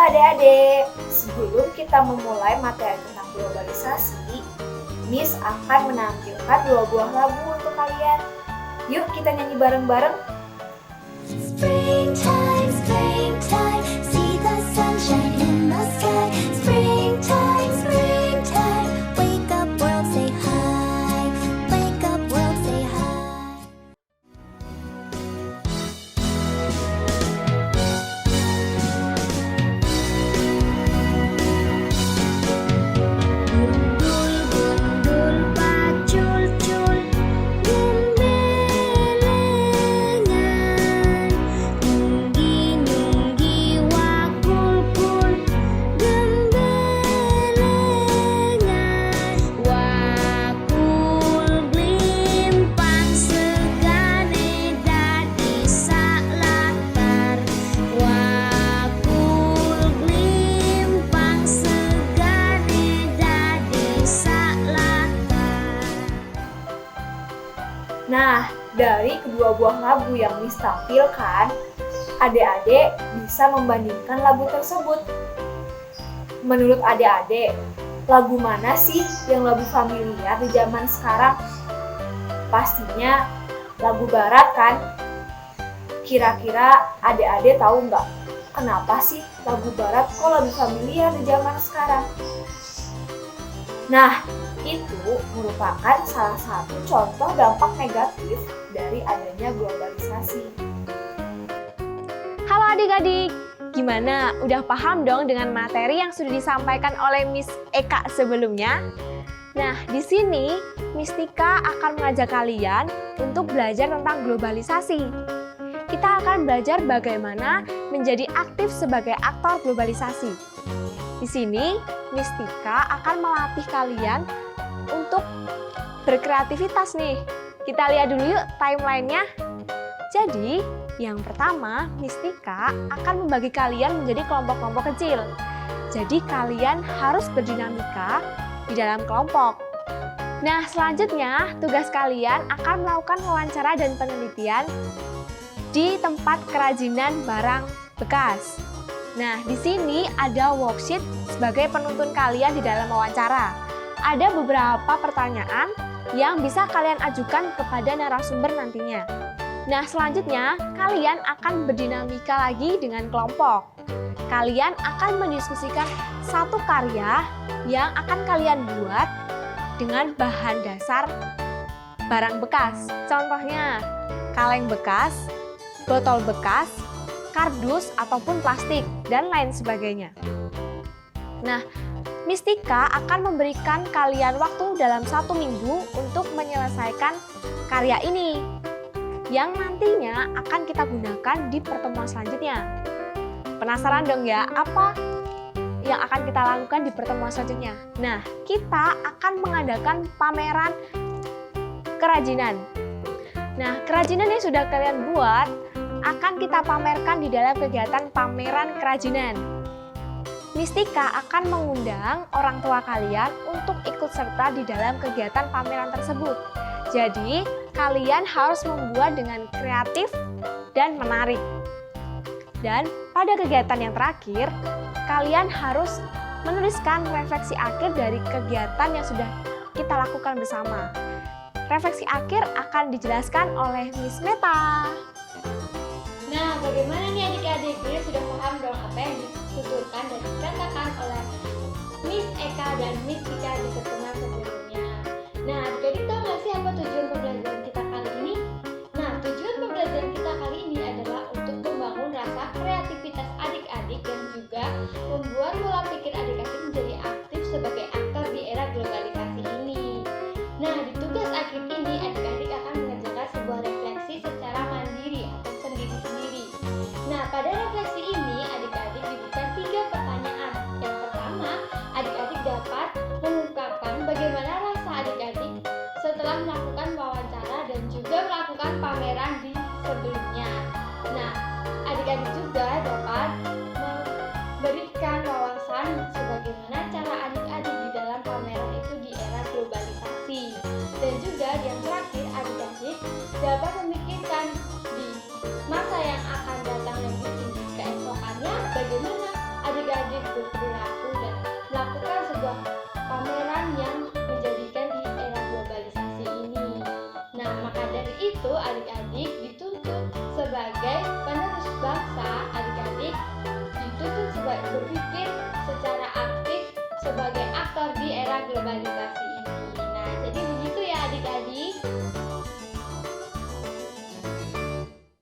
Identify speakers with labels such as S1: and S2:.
S1: adik-adik, sebelum kita memulai materi tentang globalisasi, Miss akan menampilkan 2 buah lagu untuk kalian. Yuk kita nyanyi bareng-bareng.
S2: Springtime, springtime, see the sunshine in the sky. Springtime, springtime, wake up world, say hi. Wake up world, say hi. Gundul, pacul-cul, gembelengan. Nunggi-nunggi, wakul-kul, gembelengan. Wakul glimpang segane dadi saklatar. Wakul glimpang segane dadi saklatar.
S1: Nah, dari kedua buah lagu yang Miss tampilkan, adik-adik bisa membandingkan lagu tersebut. Menurut adik-adik, lagu mana sih yang lebih familiar di zaman sekarang? Pastinya lagu barat kan? Kira-kira adik-adik tahu nggak kenapa sih lagu barat kok lebih familiar di zaman sekarang? Nah, itu merupakan salah satu contoh dampak negatif dari adanya globalisasi.
S3: Halo adik-adik, gimana? Udah paham dong dengan materi yang sudah disampaikan oleh Miss Eka sebelumnya? Nah, di sini Miss Tika akan mengajak kalian untuk belajar tentang globalisasi. Kita akan belajar bagaimana menjadi aktif sebagai aktor globalisasi. Di sini, Miss Tika akan melatih kalian untuk berkreativitas nih. Kita lihat dulu yuk timelinenya. Jadi, yang pertama, Miss Tika akan membagi kalian menjadi kelompok-kelompok kecil. Jadi, kalian harus berdinamika di dalam kelompok. Nah, selanjutnya, tugas kalian akan melakukan wawancara dan penelitian di tempat kerajinan barang bekas. Nah, di sini ada worksheet sebagai penuntun kalian di dalam wawancara. Ada beberapa pertanyaan yang bisa kalian ajukan kepada narasumber nantinya. Nah, selanjutnya kalian akan berdinamika lagi dengan kelompok. Kalian akan mendiskusikan satu karya yang akan kalian buat dengan bahan dasar barang bekas. Contohnya, kaleng bekas, botol bekas, kardus ataupun plastik, dan lain sebagainya. Nah, Miss Tika akan memberikan kalian waktu dalam 1 minggu untuk menyelesaikan karya ini, yang nantinya akan kita gunakan di pertemuan selanjutnya. Penasaran dong ya, apa yang akan kita lakukan di pertemuan selanjutnya? Nah, kita akan mengadakan pameran kerajinan. Nah, kerajinan yang sudah kalian buat akan kita pamerkan di dalam kegiatan pameran kerajinan. Miss Tika akan mengundang orang tua kalian untuk ikut serta di dalam kegiatan pameran tersebut. Jadi, kalian harus membuat dengan kreatif dan menarik. Dan pada kegiatan yang terakhir, kalian harus menuliskan refleksi akhir dari kegiatan yang sudah kita lakukan bersama. Refleksi akhir akan dijelaskan oleh Miss Meta.
S4: Nah, bagaimana nih adik-adik? Jadi sudah paham dong apa yang dituturkan dan dikatakan oleh Miss Eka dan Miss Tika di pertemuan sebelumnya. Nah, adik-adik tahu nggak sih apa tujuan pembelajaran kita kali ini? Nah, tujuan pembelajaran kita kali ini adalah untuk membangun rasa kreativitas adik-adik dan juga membuat pola pikir adik-adik menjadi aktif sebagai aktor di era globalisasi ini. Nah, di tugas akhir ini adik-adik akan mengerjakan sebuah refleksi secara mandiri atau sendiri-sendiri. Nah, pada refleksi ini adik-adik diberikan 3 pertanyaan. Yang pertama, adik-adik dapat mengungkapkan bagaimana faktor di era globalisasi ini.